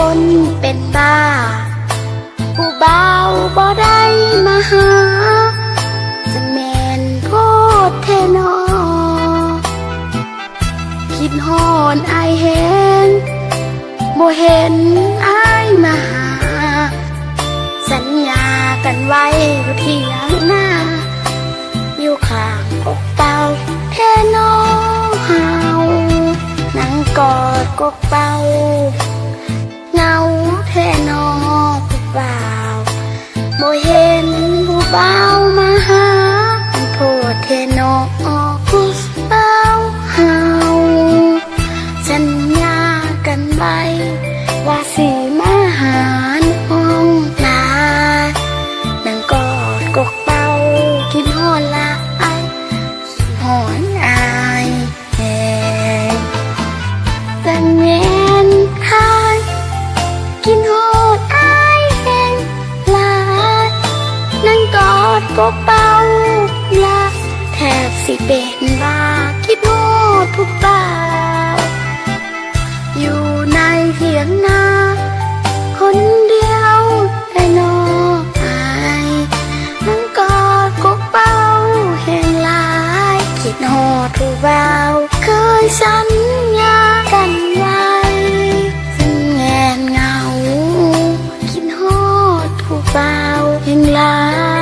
คนเป็นบ้าผู้เบาบ่ได้มาหาจะแม่นโคตรแท้นอคิดฮอนอายเห็นบ่เห็นอายมาหาสัญญากันไว้อยู่ที่หลังหน้าอยู่ข้างกกเป่าแท้นอเฮานั่งกอดกกเป่าเงาแท้นอผู้บ่าวบ่เห็นผู้บ่าวมาหาโทษแท้นอผู้บ่าวเฮาสัญญากันไว้ว่าสิมาหาน้องลานั่งกอดกกเป่าคิดฮอดละอายฮอดอายแฮงแต่แม่นทายกินฮอดอายแฮงหลายนั่งกอดกกเป่าละแทบสิเป็นบ้าคิดฮอดผู้บ่าวอยู่ในเถียงนาคนเดียวแต่นออายนั่งกอดกกเป่าแห่งหลายคิดฮอดผู้บ่าวเคยสัญญากันไว้ซึ่งแงนเหงาคิดฮอดผู้บ่าวแห่งหลาย